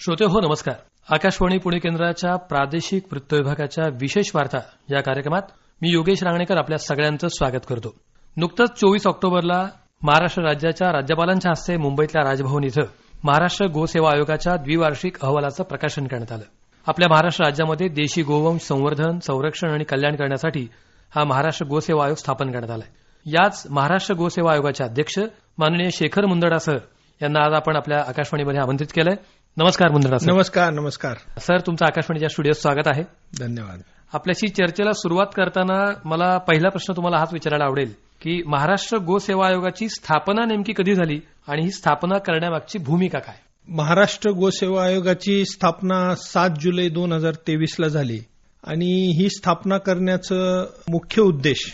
श्रोते हो नमस्कार. आकाशवाणी पुणे केंद्राच्या प्रादेशिक वृत्त विभागाच्या विशेष वार्ता या कार्यक्रमात मी योगेश रांगणेकर आपल्या सगळ्यांचं स्वागत करतो. नुकतंच 24 ऑक्टोबरला महाराष्ट्र राज्याच्या राज्यपालांच्या हस्ते मुंबईतल्या राजभवन इथं महाराष्ट्र गोसेवा आयोगाच्या द्विवार्षिक अहवालाचं प्रकाशन करण्यात आलं. आपल्या महाराष्ट्र राज्यामध्ये देशी गोवंश संवर्धन, संरक्षण आणि कल्याण करण्यासाठी हा महाराष्ट्र गोसेवा आयोग स्थापन करण्यात आला आहे. याच महाराष्ट्र गोसेवा आयोगाचे अध्यक्ष माननीय शेखर मुंदडा सर यांना आज आपण आपल्या आकाशवाणीमध्ये आमंत्रित केलंय. नमस्कार मुंदडा सर. नमस्कार सर, तुमचं आकाशवाणीच्या स्टुडिओत स्वागत आहे. धन्यवाद. आपल्याशी चर्चेला सुरुवात करताना मला पहिला प्रश्न तुम्हाला हाच विचारायला आवडेल की महाराष्ट्र गोसेवा आयोगाची स्थापना नेमकी कधी झाली आणि ही स्थापना करण्यामागची भूमिका काय? महाराष्ट्र गोसेवा आयोगाची स्थापना 7 जुलै 2023 ला झाली आणि ही स्थापना करण्याचं मुख्य उद्देश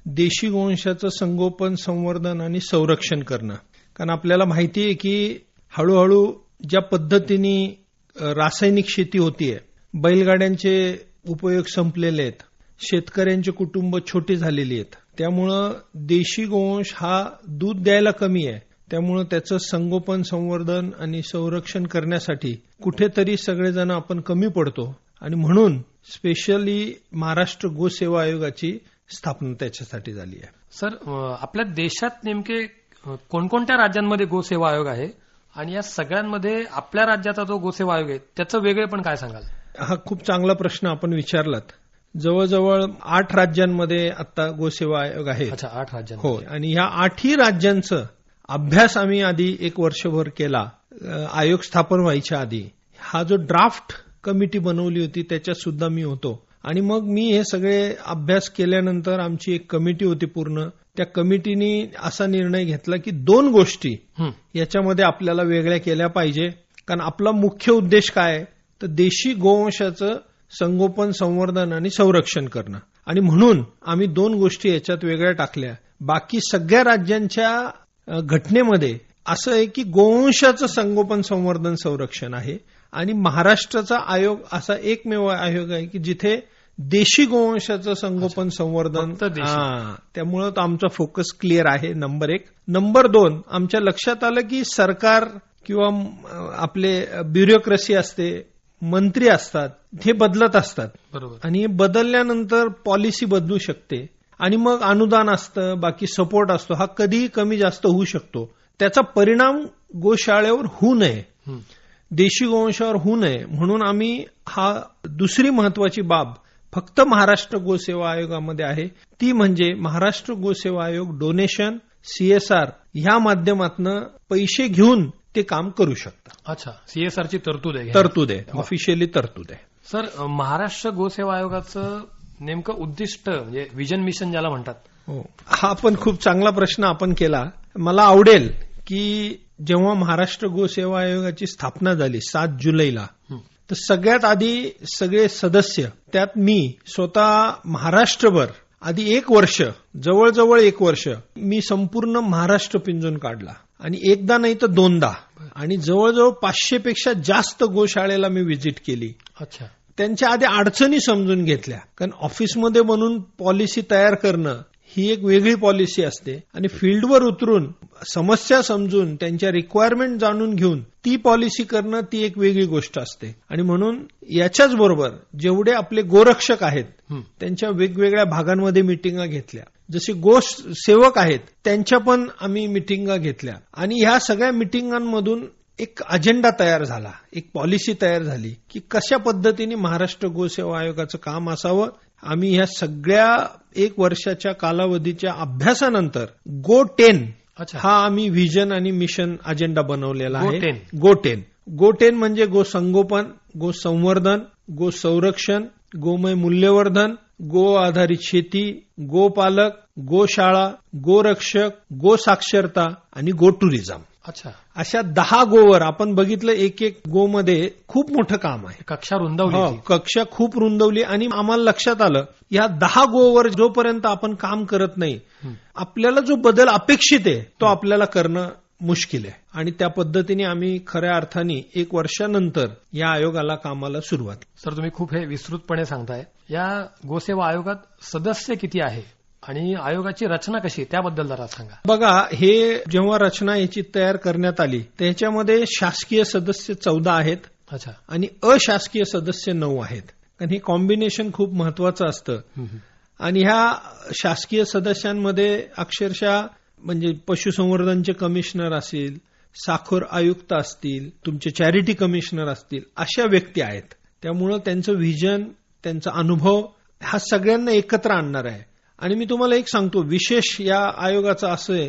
देशी गोवंशाचं संगोपन, संवर्धन आणि संरक्षण करणं. कारण आपल्याला माहिती आहे की हळूहळू ज्या पद्धतीने रासायनिक शेती होतीये, बैलगाड्यांचे उपयोग संपलेले आहेत, शेतकऱ्यांचे कुटुंब छोटी झालेली आहेत, त्यामुळं देशी गोवंश हा दूध द्यायला कमी आहे. त्यामुळं त्याचं संगोपन, संवर्धन आणि संरक्षण करण्यासाठी कुठेतरी सगळेजण आपण कमी पडतो आणि म्हणून स्पेशली महाराष्ट्र गोसेवा आयोगाची स्थापना त्याच्यासाठी झाली आहे. सर, आपल्या देशात नेमके कोणकोणत्या राज्यांमध्ये गोसेवा आयोग आहे आणि या सगळ्यांमध्ये आपल्या राज्याचा जो गोसेवा आयोग आहे त्याचं वेगळेपण काय सांगाल? हा खूप चांगला प्रश्न आपण विचारलात. जवळजवळ 8 राज्यांमध्ये आता गोसेवा आयोग आहे. अच्छा, 8 राज्यां. हो, आणि ह्या 8ही राज्यांचं अभ्यास आम्ही आधी 1 वर्षभर केला. आयोग स्थापन व्हायच्या आधी हा जो ड्राफ्ट कमिटी बनवली होती त्याच्यात सुद्धा मी होतो आणि मग मी हे सगळे अभ्यास केल्यानंतर आमची एक कमिटी होती पूर्ण. त्या कमिटीने असा निर्णय घेतला की 2 गोष्टी याच्यामध्ये आपल्याला वेगळ्या केल्या पाहिजे. कारण आपला मुख्य उद्देश काय आहे तर देशी गोवंशाचं संगोपन, संवर्धन आणि संरक्षण करणं. आणि म्हणून आम्ही 2 गोष्टी याच्यात वेगळ्या टाकल्या. बाकी सगळ्या राज्यांच्या घटनेमध्ये असं आहे की गोवंशाचं संगोपन, संवर्धन, संरक्षण आहे आणि महाराष्ट्राचा आयोग असा एकमेव आयोग आहे की जिथे देशी गोवंशाचं संगोपन, संवर्धन. त्यामुळं आमचा फोकस क्लिअर आहे. नंबर 1. नंबर 2, आमच्या लक्षात आलं की सरकार किंवा आपले ब्युरोक्रेसी असते, मंत्री असतात, हे बदलत असतात. बरोबर. आणि बदलल्यानंतर पॉलिसी बदलू शकते आणि मग अनुदान असतं, बाकी सपोर्ट असतो, हा कधीही कमी जास्त होऊ शकतो. त्याचा परिणाम गोशाळेवर होऊ नये, देशी गोवंशावर होऊ नये म्हणून आम्ही हा दुसरी महत्वाची बाब फक्त महाराष्ट्र गोसेवा आयोगामध्ये आहे. ती म्हणजे महाराष्ट्र गोसेवा आयोग डोनेशन, CSR ह्या माध्यमातून पैसे घेऊन ते काम करू शकतात. अच्छा, CSRची तरतूद आहे. ऑफिशियली तरतूद आहे. सर, महाराष्ट्र गोसेवा आयोगाचं नेमकं उद्दिष्ट म्हणजे विजन मिशन ज्याला म्हणतात. हो, हा पण खूप चांगला प्रश्न आपण केला. मला आवडेल की जेव्हा महाराष्ट्र गोसेवा आयोगाची स्थापना झाली 7 जुलैला, तर सगळ्यात आधी सगळे सदस्य, त्यात मी स्वतः महाराष्ट्रभर आधी 1 वर्ष, जवळजवळ 1 वर्ष मी संपूर्ण महाराष्ट्र पिंजून काढला आणि एकदा नाही तर 2दा आणि जवळजवळ 500 पेक्षा जास्त गोशाळेला मी व्हिजिट केली. अच्छा. त्यांच्या आधी अडचणी समजून घेतल्या. कारण ऑफिसमध्ये म्हणून पॉलिसी तयार करणं ही एक वेगळी पॉलिसी असते आणि फील्डवर उतरून समस्या समजून त्यांच्या रिक्वायरमेंट जाणून घेऊन ती पॉलिसी करणं ती एक वेगळी गोष्ट असते. आणि म्हणून याच्याच बरोबर जेवढे आपले गोरक्षक आहेत त्यांच्या वेगवेगळ्या भागांमध्ये मिटिंगा घेतल्या, जसे गोसेवक आहेत त्यांच्या पण आम्ही मिटिंगा घेतल्या आणि ह्या सगळ्या मिटिंगांमधून एक अजेंडा तयार झाला, एक पॉलिसी तयार झाली की कशा पद्धतीने महाराष्ट्र गोसेवा आयोगाचं काम असावं. आम्ही ह्या सगळ्या 1 वर्षाच्या कालावधीच्या अभ्यासानंतर GO10 हा आम्ही व्हिजन आणि मिशन अजेंडा बनवलेला आहे. GO10 म्हणजे गो संगोपन, गो संवर्धन, गो संरक्षण, गोमय मूल्यवर्धन, गो आधारित शेती, गोपालक, गोशाळा, गोरक्षक, गो साक्षरता आणि गो टुरिझम. अच्छा. अशा 10 गोवर आपण बघितलं. एक गो मध्ये खूप मोठं काम आहे. कक्षा रुंदवली. कक्षा खूप रुंदवली आणि आम्हाला लक्षात आलं या 10 गोवर जोपर्यंत आपण काम करत नाही आपल्याला जो बदल अपेक्षित आहे तो आपल्याला करणं मुश्किल आहे. आणि त्या पद्धतीने आम्ही खऱ्या अर्थाने 1 वर्षानंतर या आयोगाला कामाला सुरुवात. सर, तुम्ही खूप हे विस्तृतपणे सांगताय. या गोसेवा आयोगात सदस्य किती आहे आणि आयोगाची रचना कशी त्याबद्दल जरा सांगा. बघा, हे जेव्हा रचना याची तयार करण्यात आली त्याच्यामध्ये शासकीय सदस्य 14 आहेत अच्छा. आणि अशासकीय सदस्य 9 आहेत. कारण हे कॉम्बिनेशन खूप महत्वाचं असतं. आणि ह्या शासकीय सदस्यांमध्ये अक्षरशः म्हणजे पशुसंवर्धनचे कमिशनर असतील, साखर आयुक्त असतील, तुमचे चॅरिटी कमिशनर असतील, अशा व्यक्ती आहेत. त्यामुळं त्यांचं व्हिजन, त्यांचा अनुभव हा सगळ्यांना एकत्र आणणार आहे. आणि मी तुम्हाला एक सांगतो, विशेष या आयोगाचं असं आहे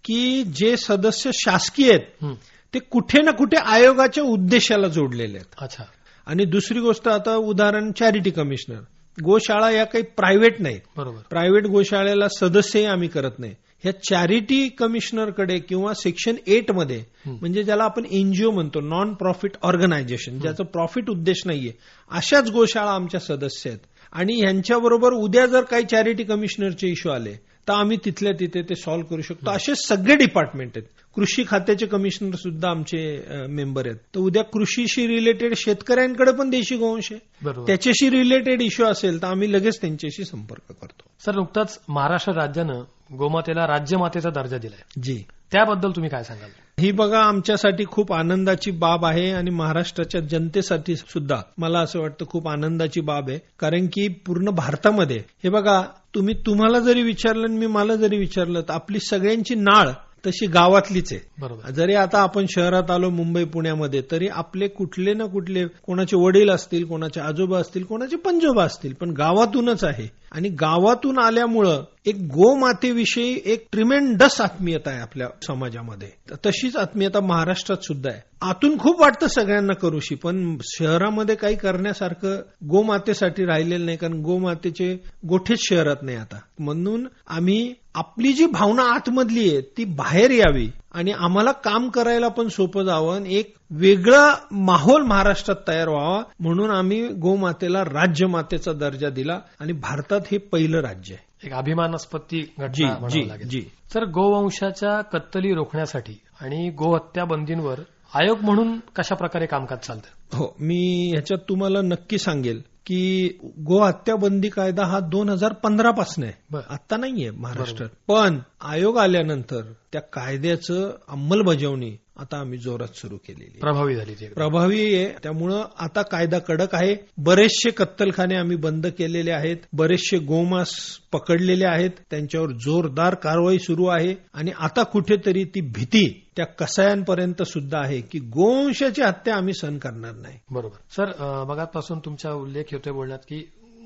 की जे सदस्य शासकीय आहेत ते कुठे ना कुठे आयोगाच्या उद्देशाला जोडलेले आहेत. अच्छा. आणि दुसरी गोष्ट, आता उदाहरण चॅरिटी कमिशनर, गोशाळा या काही प्रायव्हेट नाहीत. बरोबर. प्रायव्हेट गोशाळेला सदस्यही आम्ही करत नाही. ह्या चॅरिटी कमिशनरकडे किंवा सेक्शन 8 मध्ये, म्हणजे ज्याला आपण एनजीओ म्हणतो, नॉन प्रॉफिट ऑर्गनायझेशन, ज्याचं प्रॉफिट उद्देश नाहीये, अशाच गोशाळा आमच्या सदस्य आहेत. आणि ह्यांच्याबरोबर उद्या जर काही चॅरिटी कमिशनरचे इश्यू आले तर आम्ही तिथल्या तिथे ते सॉल्व्ह करू शकतो. असे सगळे डिपार्टमेंट आहेत. कृषी खात्याचे कमिशनर सुद्धा आमचे मेंबर आहेत. तर उद्या कृषीशी रिलेटेड शेतकऱ्यांकडे पण देशी गोवंश आहे, त्याच्याशी रिलेटेड इश्यू असेल तर आम्ही लगेच त्यांच्याशी संपर्क करतो. सर, नुकताच महाराष्ट्र राज्यानं गोमातेला राज्यमातेचा दर्जा दिलाय. जी, त्याबद्दल तुम्ही काय सांगाल? ही बघा आमच्यासाठी खूप आनंदाची बाब आहे आणि महाराष्ट्राच्या जनतेसाठी सुद्धा मला असं वाटतं खूप आनंदाची बाब आहे. कारण की पूर्ण भारतामध्ये हे बघा, तुम्हाला जरी विचारलं आणि मी मला जरी विचारलं तर आपली सगळ्यांची नाळ तशी गावातलीच आहे. बरोबर. जरी आता आपण शहरात आलो, मुंबई पुण्यामध्ये, तरी आपले कुठले ना कुठले, कोणाचे वडील असतील, कोणाचे आजोबा असतील, कोणाचे पंजोबा असतील, पण गावातूनच आहे. आणि गावातून आल्यामुळं एक गोमातेविषयी एक ट्रिमेंडस आत्मीयता आहे आपल्या समाजामध्ये. तशीच आत्मीयता महाराष्ट्रात सुद्धा आहे. आतून खूप वाटतं सगळ्यांना करूशी, पण शहरामध्ये काही करण्यासारखं गोमातेसाठी राहिलेलं नाही. कारण गोमातेचे गोठेच शहरात नाही आता. म्हणून आम्ही आपली जी भावना आतमधली आहे ती बाहेर यावी आणि आम्हाला काम करायला पण सोपं जावं आणि एक वेगळा माहोल महाराष्ट्रात तयार व्हावा, म्हणून आम्ही गोमातेला राज्यमातेचा दर्जा दिला आणि भारतात हे पहिलं राज्य आहे. एक अभिमानास्पद घटना म्हणावी लागेल. जी. सर, गोवंशाच्या कत्तली रोखण्यासाठी आणि गोहत्या बंदींवर आयोग म्हणून कशा प्रकारे कामकाज चालतं? हो, मी ह्याच्यात तुम्हाला नक्की सांगेल की गो हत्या बंदी कायदा हा 2015 पासून आहे, आता नाहीये महाराष्ट्रात. पण आयोग आल्यानंतर त्या कायद्याचं अंमलबजावणी आता आम्ही जोरात सुरू केलेली, प्रभावी झाली, प्रभावी आहे. त्यामुळं आता कायदा कडक आहे. बरेचसे कत्तलखाने आम्ही बंद केलेले आहेत, बरेचसे गोमांस पकडलेले आहेत, त्यांच्यावर जोरदार कारवाई सुरू आहे. आणि आता कुठेतरी ती भीती त्या कसायांपर्यंत सुद्धा आहे की गोवंशाची हत्या आम्ही सहन करणार नाही. बरोबर. सर, मगापासून तुमचा उल्लेख होतोय बोलण्यात की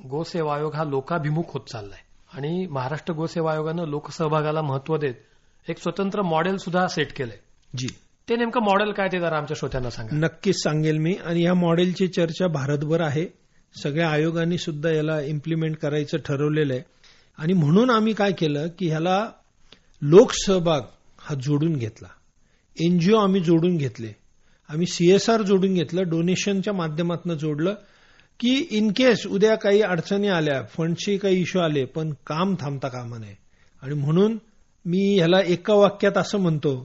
गोसेवा आयोग हा लोकाभिमुख होत चाललाय आणि महाराष्ट्र गोसेवा आयोगानं लोकसहभागाला महत्व देत एक स्वतंत्र मॉडेल सुद्धा सेट केलंय. जी, ते नेमकं मॉडेल काय ते जरा आमच्या श्रोत्यांना सांगा. नक्कीच सांगेल मी. आणि या मॉडेलची चर्चा भारतभर आहे. सगळ्या आयोगांनी सुद्धा याला इम्प्लिमेंट करायचं ठरवलेलं आहे. आणि म्हणून आम्ही काय केलं की ह्याला लोकसहभाग हा जोडून घेतला, एनजीओ आम्ही जोडून घेतले, आम्ही सीएसआर जोडून घेतलं, डोनेशनच्या माध्यमातून जोडलं की इन केस उद्या काही अडचणी आल्या, फंडचे काही इश्यू आले, पण काम थांबता कामा नये. आणि म्हणून मी ह्याला एका वाक्यात असं म्हणतो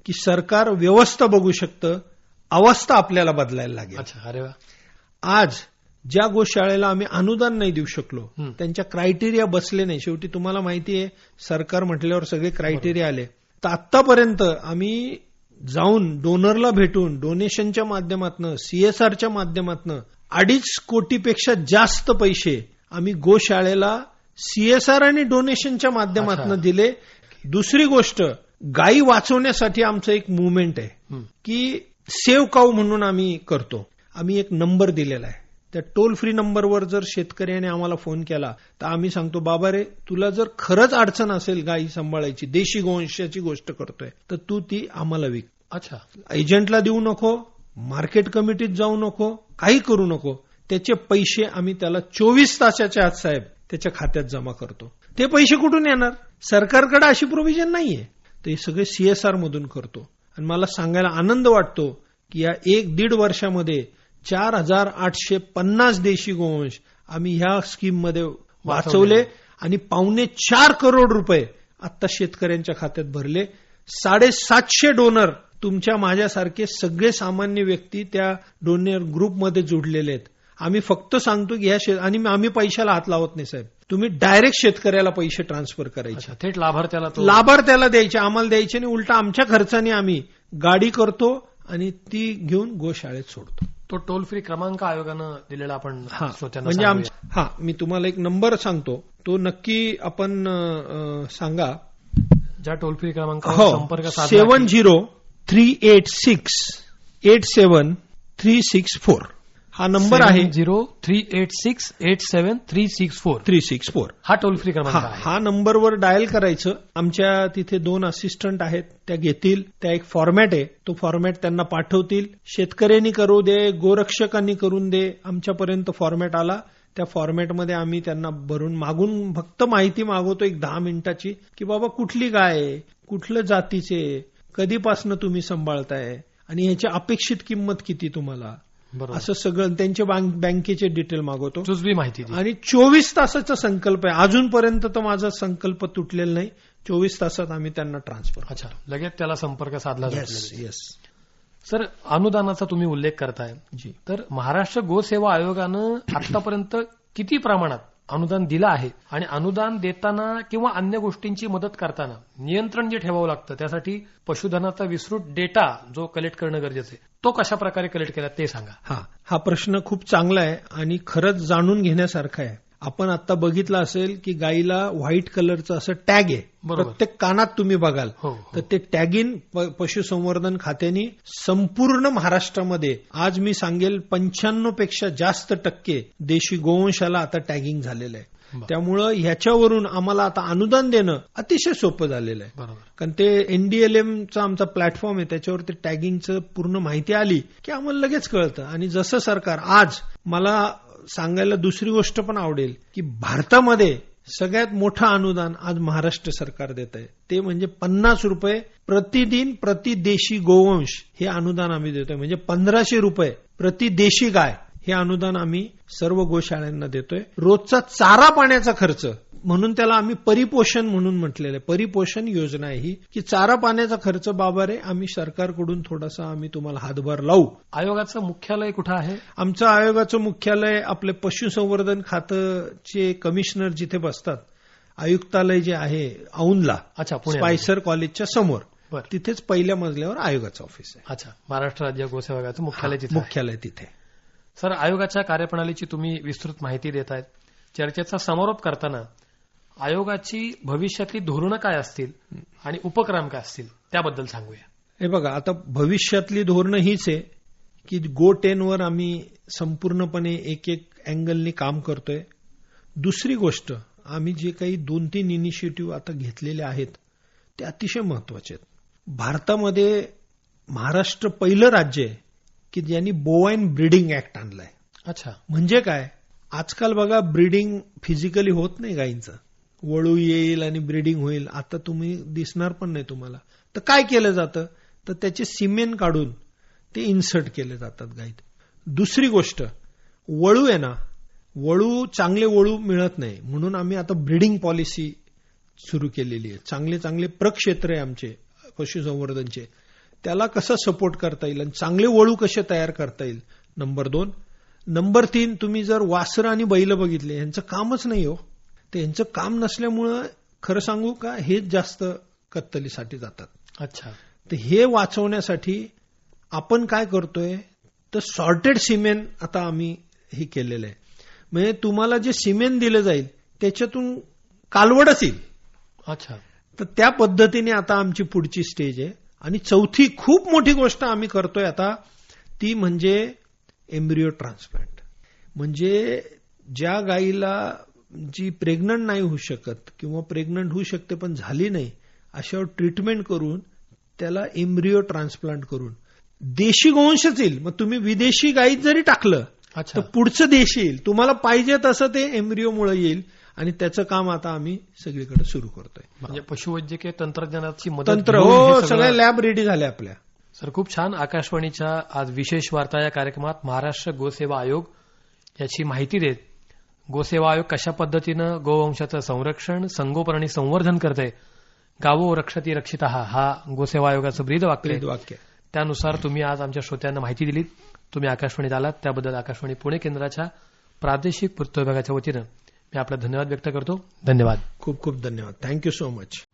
की सरकार व्यवस्था बघू शकतं, अवस्था आपल्याला बदलायला लागेल. अच्छा, अरे वा. आज ज्या गोशाळेला आम्ही अनुदान नाही देऊ शकलो, त्यांच्या क्रायटेरिया बसले नाही. शेवटी तुम्हाला माहिती आहे सरकार म्हटल्यावर सगळे क्रायटेरिया आले. तर आतापर्यंत आम्ही जाऊन डोनरला भेटून डोनेशनच्या माध्यमातून, सीएसआरच्या माध्यमातून 2.5 कोटीपेक्षा जास्त पैसे आम्ही गोशाळेला सीएसआर आणि डोनेशनच्या माध्यमातून दिले. दुसरी गोष्ट, गायी वाचवण्यासाठी आमचं एक मुवमेंट आहे की सेव्ह काऊ म्हणून आम्ही करतो. आम्ही एक नंबर दिलेला आहे, त्या टोल फ्री नंबरवर जर शेतकऱ्याने आम्हाला फोन केला तर आम्ही सांगतो, बाबा रे, तुला जर खरंच अडचण असेल गायी सांभाळायची, देशी गोवंशाची गोष्ट करतोय, तर तू ती आम्हाला विक. अच्छा, एजंटला देऊ नको, मार्केट कमिटीत जाऊ नको, काही करू नको. त्याचे पैसे आम्ही त्याला 24 तासाच्या आत साहेब त्याच्या खात्यात जमा करतो. ते पैसे कुठून येणार? सरकारकडे अशी प्रोव्हिजन नाहीये. ते सगळे सीएसआर मधून करतो. आणि मला सांगायला आनंद वाटतो की या 1-1.5 वर्षामध्ये 4,850 देशी गोवंश आम्ही ह्या स्कीम मध्ये वाचवले आणि 4.25 करोड रुपये आता शेतकऱ्यांच्या खात्यात भरले. 750 डोनर तुमच्या माझ्यासारखे सगळे सामान्य व्यक्ती त्या डोनर ग्रुपमध्ये जोडलेले आहेत. आम्ही फक्त सांगतो की आणि आम्ही पैशाला हात लावत नाही साहेब, तुम्ही डायरेक्ट शेतकऱ्याला पैसे ट्रान्सफर करायचे, थेट लाभार्थ्याला द्यायचे, आम्हाला द्यायचे नाही. उलटा आमच्या खर्चाने आम्ही गाडी करतो आणि ती घेऊन गोशाळेत सोडतो. तो टोल फ्री क्रमांक आयोगानं दिलेला आपण श्रोत्यांना म्हणजे सांगूया. मी तुम्हाला एक नंबर सांगतो, तो नक्की आपण सांगा. ज्या टोल फ्री क्रमांकावर संपर्क साधला 7038687364 हा नंबर आहे. 7038687364 हा टोल फ्री क्रमांक आहे. हा नंबरवर डायल करायचं. आमच्या तिथे 2 असिस्टंट आहेत, त्या घेतील. त्या एक फॉर्मॅट आहे, तो फॉर्मॅट त्यांना पाठवतील. शेतकऱ्यांनी करू दे, गोरक्षकांनी करून दे, आमच्यापर्यंत फॉर्मॅट आला. त्या फॉर्मॅटमध्ये आम्ही त्यांना भरून मागून फक्त माहिती मागवतो 10 मिनिटाची, की बाबा कुठली गाय आहे, कुठलं जातीचे, कधीपासनं तुम्ही सांभाळताय आणि ह्याची अपेक्षित किंमत किती तुम्हाला, असं सगळं त्यांचे बँकेचे डिटेल मागवतो. माहिती आणि 24 तासाचा संकल्प आहे. अजूनपर्यंत तर माझा संकल्प तुटलेला नाही. 24 तासात आम्ही त्यांना ट्रान्सफर. अच्छा, लगेच त्याला संपर्क साधला जातो. येस. सर, अनुदानाचा तुम्ही उल्लेख करताय जी. तर महाराष्ट्र गोसेवा आयोगानं आतापर्यंत किती प्रमाणात अनुदान दिलं आहे आणि अनुदान देताना किंवा अन्य गोष्टींची मदत करताना नियंत्रण जे ठेवावं लागतं त्यासाठी पशुधनाचा विस्तृत डेटा जो कलेक्ट करणं गरजेचं आहे, तो कशा प्रकारे कलेक्ट केला ते सांगा. हा प्रश्न खूप चांगला आहे आणि खरंच जाणून घेण्यासारखा आहे. आपण आता बघितलं असेल की गाईला व्हाईट कलरचं असं टॅग आहे, प्रत्येक कानात तुम्ही बघाल. तर ते टॅगिंग पशुसंवर्धन खात्याने संपूर्ण महाराष्ट्रामध्ये आज मी सांगेल 95 पेक्षा जास्त टक्के देशी गोवंशाला आता टॅगिंग झालेलं आहे. त्यामुळं ह्याच्यावरून आम्हाला आता अनुदान देणं अतिशय सोपं झालेलं आहे. कारण ते NDLMचा आमचा प्लॅटफॉर्म आहे, त्याच्यावर ते टॅगिंगचं पूर्ण माहिती आली की आम्हाला लगेच कळतं. आणि जसं सरकार आज मला सांगायला दुसरी गोष्ट पण आवडेल की भारतामध्ये सगळ्यात मोठं अनुदान आज महाराष्ट्र सरकार देत आहे, ते म्हणजे 50 रुपये प्रतिदिन प्रति देशी गोवंश हे अनुदान आम्ही देतोय. म्हणजे 1500 रुपये प्रति देशी गाय हे अनुदान आम्ही सर्व गोशाळांना देतोय. रोजचा चारा पाण्याचा खर्च म्हणून त्याला आम्ही परिपोषण म्हणून म्हटलेलं आहे. परिपोषण योजना आहे ही, की चारा पाण्याचा खर्च बाबा रे आम्ही सरकारकडून थोडासा आम्ही तुम्हाला हातभार लावू. आयोगाचं मुख्यालय कुठं आहे? आमचं आयोगाचं मुख्यालय आपले पशुसंवर्धन खात्याचे कमिशनर जिथे बसतात, आयुक्तालय जे आहे औंधला, स्पायसर कॉलेजच्या समोर, तिथेच पहिल्या मजल्यावर आयोगाचं ऑफिस आहे. अच्छा, महाराष्ट्र राज्य गोसेवा आयोगाचं मुख्यालय तिथे. सर, आयोगाच्या कार्यप्रणालीची तुम्ही विस्तृत माहिती देत आहेत. चर्चेचा समारोप करताना आयोगाची भविष्यातली धोरणं काय असतील आणि उपक्रम काय असतील त्याबद्दल सांगूया. हे बघा, आता भविष्यातली धोरणं हीच आहे की GO10 वर आम्ही संपूर्णपणे एक अँगलनी काम करतोय. दुसरी गोष्ट, आम्ही जे काही 2-3 इनिशिएटिव्ह आता घेतलेले आहेत ते अतिशय महत्वाचे आहेत. भारतामध्ये महाराष्ट्र पहिलं राज्य आहे की ज्यांनी बोवाईन ब्रीडिंग ऍक्ट आणलाय. अच्छा, म्हणजे काय, आजकाल बघा ब्रीडिंग फिजिकली होत नाही गायींचं, वळू येईल आणि ब्रीडिंग होईल, आता तुम्ही दिसणार पण नाही तुम्हाला. तर काय केलं जातं, तर त्याचे सिमेन काढून ते इन्सर्ट केले जातात गायीत. दुसरी गोष्ट, वळू आहे ना, वळू चांगले वळू मिळत नाही म्हणून आम्ही आता ब्रीडिंग पॉलिसी सुरू केलेली आहे. चांगले चांगले प्रक्षेत्र आहे आमचे पशुसंवर्धनचे, त्याला कसं सपोर्ट करता येईल आणि चांगले वळू कसे तयार करता येईल, नंबर 2. नंबर 3, तुम्ही जर वासरं आणि बैल बघितले, यांचं कामच नाही हो. ते यांचं काम नसल्यामुळं खरं सांगू का, हेच जास्त कत्तलीसाठी जातात. अच्छा, तर हे वाचवण्यासाठी आपण काय करतोय, तर सॉर्टेड सिमेन आता आम्ही हे केलेलं आहे. म्हणजे तुम्हाला जे सिमेन दिलं जाईल त्याच्यातून कालवडच येईल. अच्छा, तर त्या पद्धतीने आता आमची पुढची स्टेज आहे. आणि चौथी खूप मोठी गोष्ट आम्ही करतोय आता, ती म्हणजे एम्ब्रिओ ट्रान्सप्लांट. म्हणजे ज्या गायीला जी प्रेग्नंट नाही होऊ शकत किंवा प्रेग्नंट होऊ शकते पण झाली नाही, अशावर ट्रीटमेंट करून त्याला एम्ब्रिओ ट्रान्सप्लांट करून देशी गोवंशच येईल. मग तुम्ही विदेशी गायीत जरी टाकलं तर पुढचं देशी येईल, तुम्हाला पाहिजे तसं ते एम्ब्रिओमुळे येईल. आणि त्याचं काम आता आम्ही सगळीकडे सुरू करतोय. म्हणजे पशुवैद्यकीय तंत्रज्ञानाची मदत, सगळ्या लॅब रेडी झाल्या आपल्या. सर, खूप छान. आकाशवाणीच्या आज विशेष वार्ता या कार्यक्रमात महाराष्ट्र गोसेवा आयोग याची माहिती देत, गोसेवा आयोग कशा पद्धतीनं गोवंशाचं संरक्षण, संगोपन आणि संवर्धन करते, गावो रक्षती रक्षितः हा गोसेवा आयोगाचं ब्रीदवाक्य. त्यानुसार तुम्ही आज आमच्या श्रोत्यांना माहिती दिलीत. तुम्ही आकाशवाणीत आलात त्याबद्दल आकाशवाणी पुणे केंद्राच्या प्रादेशिक वृत्त विभागाच्या वतीनं मी आपला धन्यवाद व्यक्त करतो. धन्यवाद. खूप खूप धन्यवाद. Thank you so much.